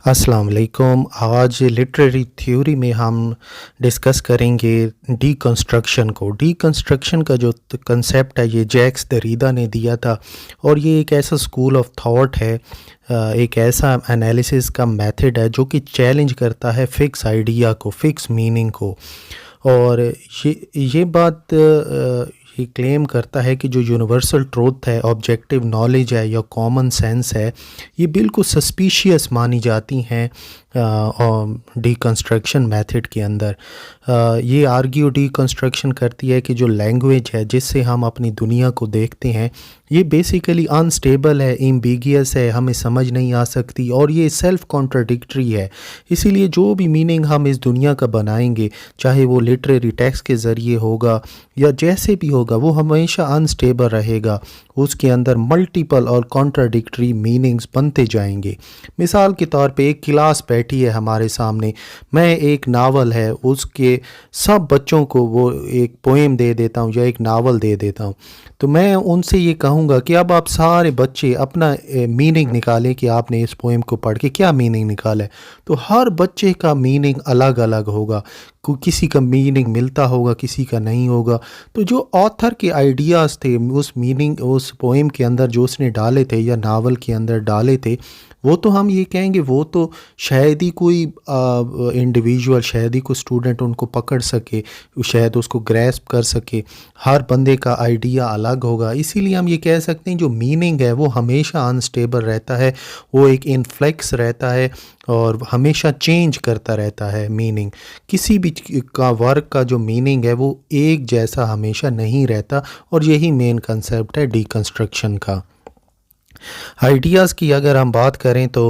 अस्सलाम वालेकुम। आज लिटरेरी थ्योरी में हम डिस्कस करेंगे डीकंस्ट्रक्शन को। डीकंस्ट्रक्शन का जो कंसेप्ट है ये जैक्स दरीदा ने दिया था और ये एक ऐसा स्कूल ऑफ थॉट है, एक ऐसा एनालिसिस का मेथड है जो कि चैलेंज करता है फ़िक्स आइडिया को, फ़िक्स मीनिंग को। और ये बात ये क्लेम करता है कि जो यूनिवर्सल ट्रूथ है, ऑब्जेक्टिव नॉलेज है या कॉमन सेंस है, ये बिल्कुल सस्पिशियस मानी जाती हैं डीकंस्ट्रक्शन मेथड के अंदर। ये आर्ग्यू डीकंस्ट्रक्शन करती है कि जो लैंग्वेज है जिससे हम अपनी दुनिया को देखते हैं ये बेसिकली अनस्टेबल है, एम्बिगियस है, हमें समझ नहीं आ सकती और ये सेल्फ कॉन्ट्राडिक्टरी है। इसीलिए जो भी मीनिंग हम इस दुनिया का बनाएंगे, चाहे वो लिटरेरी टेक्स्ट के ज़रिए होगा या जैसे भी होगा, वो हमेशा अनस्टेबल रहेगा। उसके अंदर मल्टीपल और कॉन्ट्राडिक्टरी मीनिंग्स बनते जाएंगे। मिसाल के तौर पे एक क्लास बैठी है हमारे सामने, मैं एक नावल है उसके सब बच्चों को वो एक पोएम दे देता हूँ या एक नावल दे देता हूँ, तो मैं उनसे ये कहूँगा कि अब आप सारे बच्चे अपना मीनिंग निकालें कि आपने इस पोएम को पढ़ के क्या मीनिंग निकाला है। तो हर बच्चे का मीनिंग अलग अलग होगा, किसी का मीनिंग मिलता होगा, किसी का नहीं होगा। तो जो ऑथर के आइडियाज़ थे उस मीनिंग, उस पोएम के अंदर जो उसने डाले थे या नावल के अंदर डाले थे, वो तो हम ये कहेंगे वो तो शायद ही कोई इंडिविजुअल, शायद ही कोई स्टूडेंट उनको पकड़ सके, शायद उसको ग्रैस्प कर सके। हर बंदे का आइडिया अलग होगा, इसीलिए हम ये कह सकते हैं जो मीनिंग है वो हमेशा अनस्टेबल रहता है, वो एक इनफ्लेक्स रहता है और हमेशा चेंज करता रहता है मीनिंग। किसी भी का वर्क का जो मीनिंग है वो एक जैसा हमेशा नहीं रहता और यही मेन कंसेप्ट है डीकंस्ट्रक्शन का। आइडियाज़ की अगर हम बात करें तो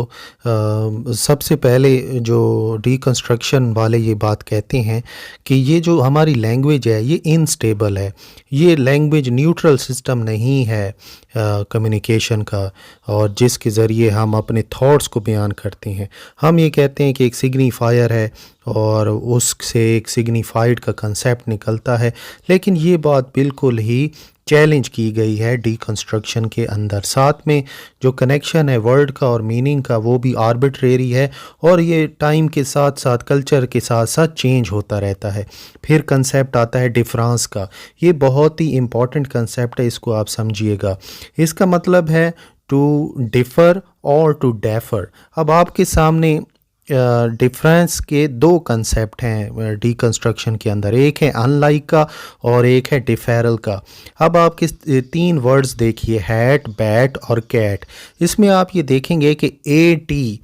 सबसे पहले जो डीकंस्ट्रक्शन वाले ये बात कहते हैं कि ये जो हमारी लैंग्वेज है ये इनस्टेबल है, ये लैंग्वेज न्यूट्रल सिस्टम नहीं है कम्युनिकेशन का, और जिसके ज़रिए हम अपने थॉट्स को बयान करते हैं। हम ये कहते हैं कि एक सिग्निफायर है और उससे एक सिग्निफाइड का कंसेप्ट निकलता है, लेकिन ये बात बिल्कुल ही चैलेंज की गई है डीकंस्ट्रक्शन के अंदर। साथ में जो कनेक्शन है वर्ड का और मीनिंग का वो भी आर्बिट्रेरी है और ये टाइम के साथ साथ, कल्चर के साथ साथ चेंज होता रहता है। फिर कंसेप्ट आता है डिफरेंस का, ये बहुत ही इम्पॉर्टेंट कंसेप्ट है, इसको आप समझिएगा। इसका मतलब है टू डिफ़र और टू डेफर। अब आपके सामने डिफरेंस के दो कंसेप्ट हैं डीकंस्ट्रक्शन के अंदर, एक है अनलाइक का और एक है डिफेरल का। अब आपके तीन वर्ड्स देखिए, हैट, बैट और कैट। इसमें आप ये देखेंगे कि ए टी,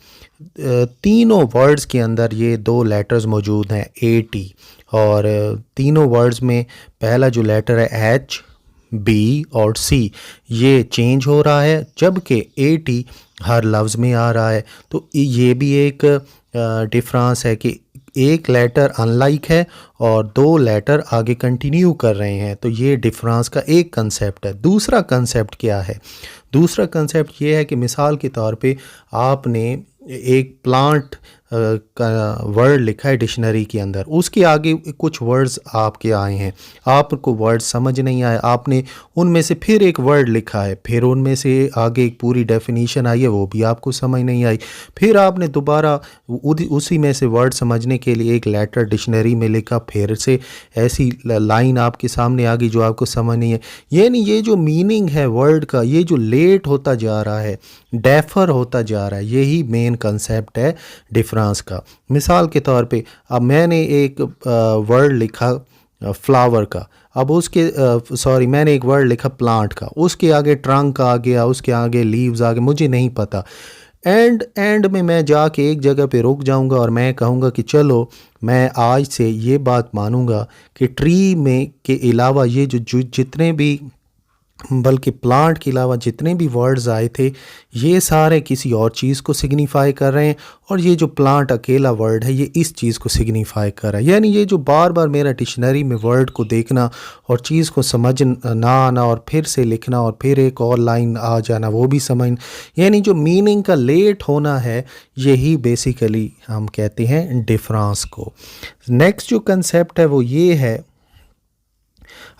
तीनों वर्ड्स के अंदर ये दो लेटर्स मौजूद हैं, ए टी, और तीनों वर्ड्स में पहला जो लेटर है एच, बी और सी, ये चेंज हो रहा है, जबकि ए टी हर लफ्ज़ में आ रहा है। तो ये भी एक डिफरेंस है कि एक लेटर अनलाइक है और दो लेटर आगे कंटिन्यू कर रहे हैं। तो ये डिफरेंस का एक कंसेप्ट है। दूसरा कंसेप्ट क्या है? दूसरा कंसेप्ट ये है कि मिसाल के तौर पे आपने एक प्लांट का वर्ड लिखा है डिक्शनरी के अंदर, उसके आगे कुछ वर्ड्स आपके आए हैं, आपको वर्ड समझ नहीं आए, आपने उनमें से फिर एक वर्ड लिखा है, फिर उनमें से आगे एक पूरी डेफिनेशन आई है, वो भी आपको समझ नहीं आई, फिर आपने दोबारा उसी में से वर्ड समझने के लिए एक लेटर डिक्शनरी में लिखा, फिर से ऐसी लाइन आपके सामने आ गई जो आपको समझ नहीं है। यानी ये जो मीनिंग है वर्ड का, ये जो लेट होता जा रहा है, डेफर होता जा रहा है, यही मेन कंसेप्ट है डिफरेंस का। मिसाल के तौर पे अब मैंने एक वर्ड लिखा फ्लावर का, अब उसके मैंने एक वर्ड लिखा प्लांट का, उसके आगे ट्रंक आ गया, उसके आगे लीव्स आ गए, मुझे नहीं पता। एंड में मैं जाके एक जगह पे रुक जाऊंगा और मैं कहूँगा कि चलो मैं आज से ये बात मानूंगा कि ट्री में के अलावा ये जो जितने भी, बल्कि प्लांट के अलावा जितने भी वर्ड्स आए थे ये सारे किसी और चीज़ को सिग्निफाई कर रहे हैं, और ये जो प्लांट अकेला वर्ड है ये इस चीज़ को सिग्निफाई कर रहा है। यानी ये जो बार बार मेरा डिक्शनरी में वर्ड को देखना और चीज़ को समझ ना आना और फिर से लिखना और फिर एक और लाइन आ जाना वो भी समझ, यानी जो मीनिंग का लेट होना है, यही बेसिकली हम कहते हैं डिफरेंस को। नेक्स्ट जो कंसेप्ट है वो ये है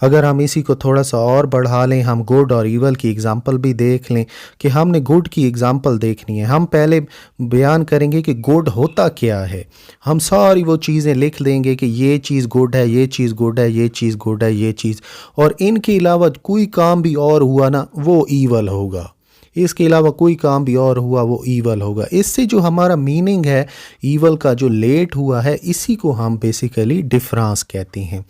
अगर हम इसी को थोड़ा सा और बढ़ा लें, हम गुड और ईवल की एग्ज़ाम्पल भी देख लें कि हमने गुड की एग्ज़ाम्पल देखनी है। हम पहले बयान करेंगे कि गुड होता क्या है। हम सारी वो चीज़ें लिख देंगे कि ये चीज़ गुड है, ये चीज़ गुड है, ये चीज़ गुड है, ये चीज़, और इनके अलावा कोई काम भी और हुआ ना वो ईवल होगा। इसके अलावा कोई काम भी और हुआ वो ईवल होगा। इससे जो हमारा मीनिंग है ईवल का जो लेट हुआ है, इसी को हम बेसिकली डिफरेंस कहते हैं।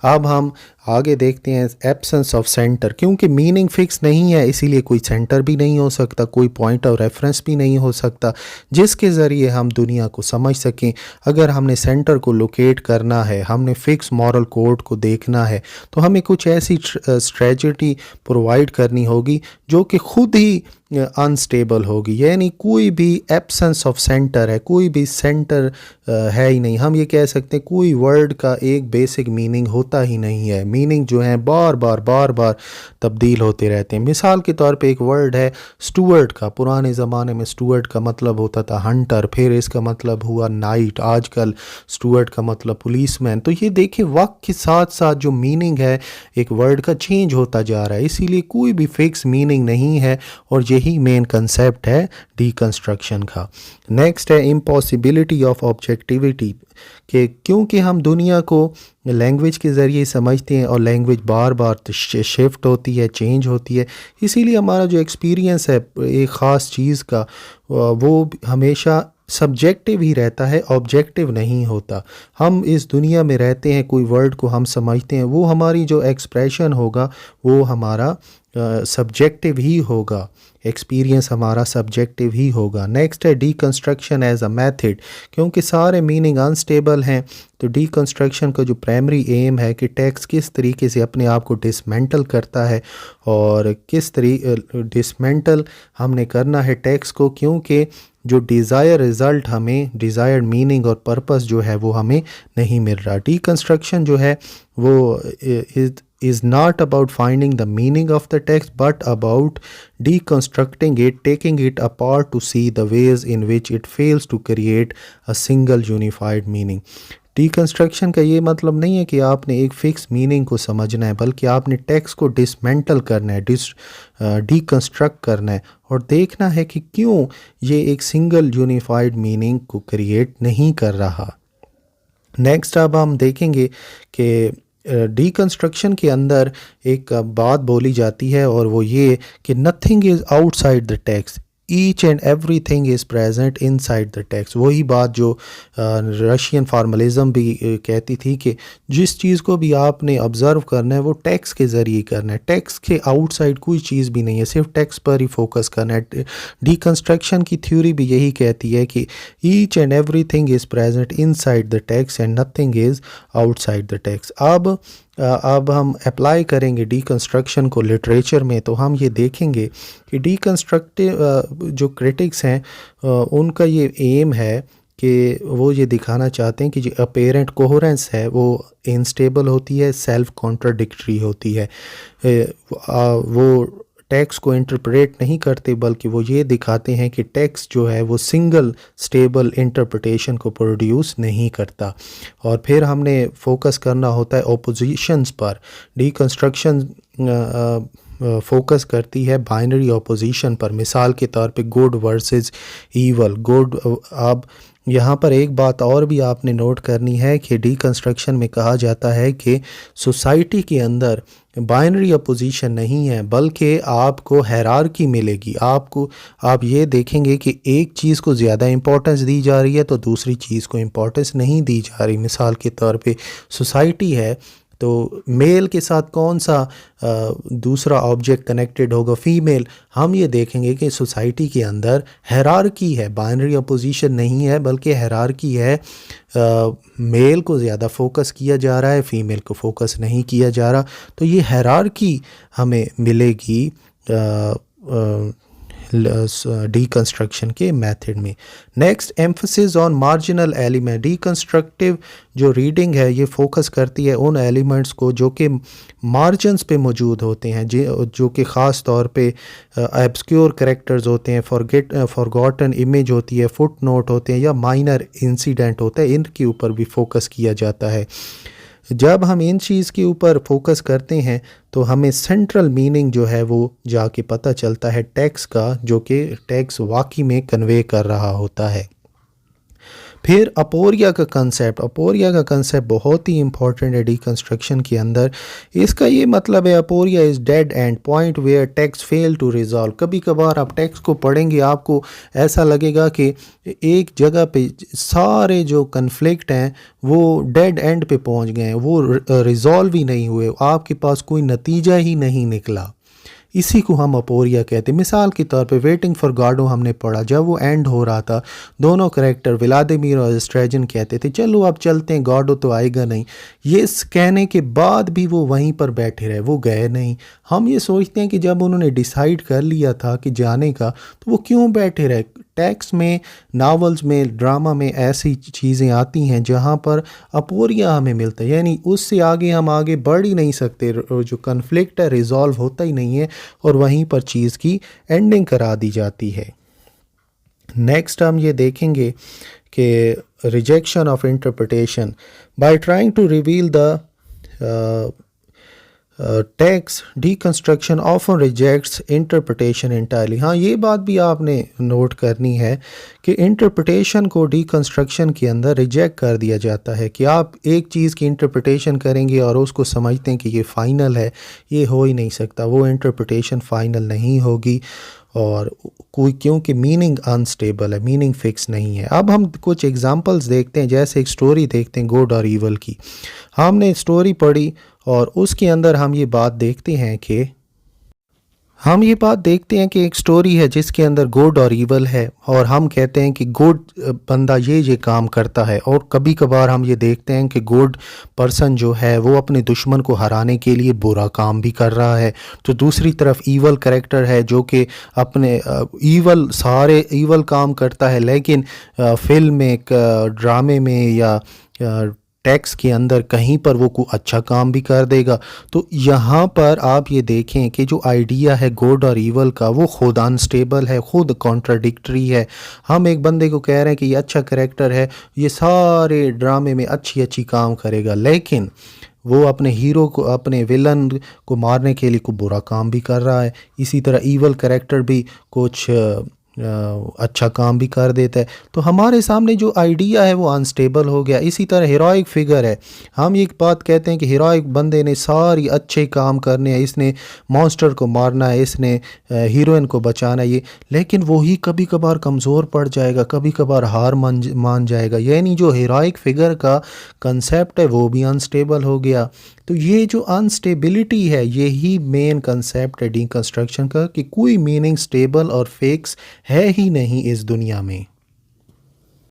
अब हम आगे देखते हैं एब्सेंस ऑफ सेंटर। क्योंकि मीनिंग फिक्स नहीं है इसीलिए कोई सेंटर भी नहीं हो सकता, कोई पॉइंट ऑफ रेफरेंस भी नहीं हो सकता जिसके ज़रिए हम दुनिया को समझ सकें। अगर हमने सेंटर को लोकेट करना है, हमने फिक्स मॉरल कोड को देखना है, तो हमें कुछ ऐसी स्ट्रेटजी प्रोवाइड करनी होगी जो कि खुद ही अनस्टेबल होगी। यानी कोई भी एब्सेंस ऑफ सेंटर है, कोई भी सेंटर है ही नहीं। हम ये कह सकते हैं कोई वर्ड का एक बेसिक मीनिंग होता ही नहीं है। मीनिंग जो है बार बार तब्दील होते रहते हैं। मिसाल के तौर पे एक वर्ड है स्टूअर्ड का। पुराने ज़माने में स्टूअर्ड का मतलब होता था हंटर, फिर इसका मतलब हुआ नाइट, आजकल स्टूअर्ड का मतलब पुलिसमैन। तो ये देखिए वक्त के साथ साथ जो मीनिंग है एक वर्ड का चेंज होता जा रहा है, इसीलिए कोई भी फिक्स मीनिंग नहीं है और यही मेन कंसेप्ट है डीकंस्ट्रक्शन का। नेक्स्ट है इम्पॉसिबिलिटी ऑफ ऑब्जेक्टिविटी, कि क्योंकि हम दुनिया को लैंग्वेज के ज़रिए समझते हैं और लैंग्वेज बार बार शिफ्ट होती है, चेंज होती है, इसीलिए हमारा जो एक्सपीरियंस है एक ख़ास चीज़ का वो हमेशा सब्जेक्टिव ही रहता है, ऑब्जेक्टिव नहीं होता। हम इस दुनिया में रहते हैं, कोई वर्ड को हम समझते हैं, वो हमारी जो एक्सप्रेशन होगा वो हमारा सब्जेक्टिव ही होगा, एक्सपीरियंस हमारा सब्जेक्टिव ही होगा। नेक्स्ट है डीकंस्ट्रक्शन एज अ मेथड। क्योंकि सारे मीनिंग अनस्टेबल हैं तो डीकंस्ट्रक्शन का जो प्राइमरी एम है कि टेक्स्ट किस तरीके से अपने आप को डिसमेंटल करता है और किस तरीके डिसमेंटल हमने करना है टेक्स्ट को, क्योंकि जो डिज़ायर रिज़ल्ट हमें, डिज़ायर्ड मीनिंग और पर्पस जो है वो हमें नहीं मिल रहा। डीकंस्ट्रक्शन जो है वो is not about finding the meaning of the text but about deconstructing it, taking it apart to see the ways in which it fails to create a single unified meaning. Deconstruction का ये मतलब नहीं है कि आपने एक fix meaning को समझना है, बल्कि आपने टेक्स्ट को डिसमेंटल करना है, डीकंस्ट्रक्ट करना है और देखना है कि क्यों ये एक सिंगल यूनिफाइड मीनिंग को क्रिएट नहीं कर रहा। नेक्स्ट अब हम देखेंगे कि डीकंस्ट्रक्शन के अंदर एक बात बोली जाती है और वो ये कि nothing is outside the text, each and every thing is present in side the text. वही बात जो रशियन फार्मलिज़म भी कहती थी कि जिस चीज़ को भी आपने ऑब्ज़र्व करना है वो टेक्स्ट के ज़रिए करना है, टेक्स्ट के आउटसाइड कोई चीज़ भी नहीं है, सिर्फ टेक्स्ट पर ही फोकस करना है। डीकंस्ट्रक्शन की थ्योरी भी यही कहती है कि each and every thing is present in side the text and nothing is outside the text. अब हम अप्लाई करेंगे डीकंस्ट्रक्शन को लिटरेचर में, तो हम ये देखेंगे कि डीकंस्ट्रक्टिव जो क्रिटिक्स हैं उनका ये एम है कि वो ये दिखाना चाहते हैं कि जो अपेरेंट कोहेरेंस है वो इनस्टेबल होती है, सेल्फ कॉन्ट्राडिक्टरी होती है। वो टेक्स्ट को इंटरप्रेट नहीं करते बल्कि वो ये दिखाते हैं कि टेक्स्ट जो है वो सिंगल स्टेबल इंटरप्रिटेशन को प्रोड्यूस नहीं करता। और फिर हमने फोकस करना होता है ओपोजिशंस पर। डीकंस्ट्रक्शन फोकस करती है बाइनरी ऑपोजिशन पर, मिसाल के तौर पे गुड वर्सेस ईवल, गुड। अब यहाँ पर एक बात और भी आपने नोट करनी है कि डीकंस्ट्रक्शन में कहा जाता है कि सोसाइटी के अंदर बाइनरी अपोजिशन नहीं है बल्कि आपको हायरार्की मिलेगी। आप ये देखेंगे कि एक चीज़ को ज़्यादा इम्पोर्टेंस दी जा रही है तो दूसरी चीज़ को इम्पोर्टेंस नहीं दी जा रही। मिसाल के तौर पे सोसाइटी है तो मेल के साथ कौन सा दूसरा ऑब्जेक्ट कनेक्टेड होगा, फीमेल। हम ये देखेंगे कि सोसाइटी के अंदर हायरार्की है, बाइनरी अपोजिशन नहीं है बल्कि हायरार्की है। मेल को ज़्यादा फोकस किया जा रहा है, फीमेल को फोकस नहीं किया जा रहा। तो ये हायरार्की हमें मिलेगी डीकंस्ट्रक्शन के मेथड में। Next emphasis on marginal element. Deconstructive जो रीडिंग है ये फोकस करती है उन एलिमेंट्स को जो कि मार्जिनस पे मौजूद होते हैं, जो कि ख़ास तौर पे ऑब्सक्योर कैरेक्टर्स होते हैं, फॉरगॉटन इमेज होती है, फुट नोट होते हैं या माइनर इंसिडेंट होता है, इनके ऊपर भी फोकस किया जाता है। जब हम इन चीज़ के ऊपर फोकस करते हैं तो हमें सेंट्रल मीनिंग जो है वो जाके पता चलता है टेक्स्ट का, जो कि टेक्स्ट वाकई में कन्वे कर रहा होता है। फिर अपोरिया का कंसेप्ट बहुत ही इंपॉर्टेंट है डिकंस्ट्रक्शन के अंदर। इसका ये मतलब है aporia is dead end point where text fail to resolve. कभी कभार आप टेक्स्ट को पढ़ेंगे आपको ऐसा लगेगा कि एक जगह पे सारे जो कन्फ्लिक्ट हैं वो डेड एंड पे पहुंच गए हैं, वो रिजॉल्व ही नहीं हुए, आपके पास कोई नतीजा ही नहीं निकला। इसी को हम अपोरिया कहते हैं। मिसाल के तौर पे वेटिंग फॉर गॉडो हमने पढ़ा, जब वो एंड हो रहा था दोनों करेक्टर व्लादिमीर और स्ट्रेजन कहते थे चलो अब चलते हैं, गॉडो तो आएगा नहीं। ये कहने के बाद भी वो वहीं पर बैठे रहे, वो गए नहीं। हम ये सोचते हैं कि जब उन्होंने डिसाइड कर लिया था कि जाने का तो वो क्यों बैठे रहे। टेक्स्ट में, नावल्स में, ड्रामा में ऐसी चीज़ें आती हैं जहाँ पर अपोरिया हमें मिलता है, यानी उससे आगे हम आगे बढ़ ही नहीं सकते। जो कन्फ्लिक्ट है रिजॉल्व होता ही नहीं है और वहीं पर चीज़ की एंडिंग करा दी जाती है। नेक्स्ट हम ये देखेंगे कि rejection of interpretation by trying to reveal the text deconstruction often rejects interpretation entirely. हाँ, ये बात भी आपने नोट करनी है कि इंटरप्रिटेशन को डीकंस्ट्रक्शन के अंदर रिजेक्ट कर दिया जाता है कि आप एक चीज़ की इंटरप्रिटेशन करेंगे और उसको समझते हैं कि ये फ़ाइनल है। ये हो ही नहीं सकता, वो इंटरप्रिटेशन फ़ाइनल नहीं होगी और कोई, क्योंकि मीनिंग अनस्टेबल है, मीनिंग फिक्स नहीं है। अब हम कुछ एग्जांपल्स देखते हैं, जैसे एक स्टोरी देखते हैं गुड और ईवल की। हमने स्टोरी पढ़ी और उसके अंदर हम ये बात देखते हैं कि एक स्टोरी है जिसके अंदर गुड और ईवल है और हम कहते हैं कि गुड बंदा ये काम करता है, और कभी कभार हम ये देखते हैं कि गुड पर्सन जो है वो अपने दुश्मन को हराने के लिए बुरा काम भी कर रहा है। तो दूसरी तरफ ईवल कैरेक्टर है जो कि अपने सारे ईवल काम करता है, लेकिन फिल्म में, ड्रामे में या टैक्स के अंदर कहीं पर वो कोई अच्छा काम भी कर देगा। तो यहाँ पर आप ये देखें कि जो आइडिया है गुड और ईवल का वो खुद अनस्टेबल है, खुद कॉन्ट्राडिक्टरी है। हम एक बंदे को कह रहे हैं कि ये अच्छा करेक्टर है, ये सारे ड्रामे में अच्छी अच्छी काम करेगा, लेकिन वो अपने हीरो को, अपने विलन को मारने के लिए कोई बुरा काम भी कर रहा है। इसी तरह ईवल करेक्टर भी कुछ अच्छा काम भी कर देता है। तो हमारे सामने जो आइडिया है वो अनस्टेबल हो गया। इसी तरह हीरोइक फिगर है, हम एक बात कहते हैं कि हीरोइक बंदे ने सारी अच्छे काम करने हैं, इसने मॉन्स्टर को मारना है, इसने हीरोइन को बचाना है, ये, लेकिन वही कभी कभार कमज़ोर पड़ जाएगा, कभी कभार हार मान जाएगा। यानी जो हीरोइक फिगर का कंसेप्ट है वो भी अनस्टेबल हो गया। तो ये जो अनस्टेबिलिटी है यही मेन कंसेप्ट है डीकंस्ट्रक्शन का, कि कोई मीनिंग स्टेबल और फिक्स है ही नहीं इस दुनिया में।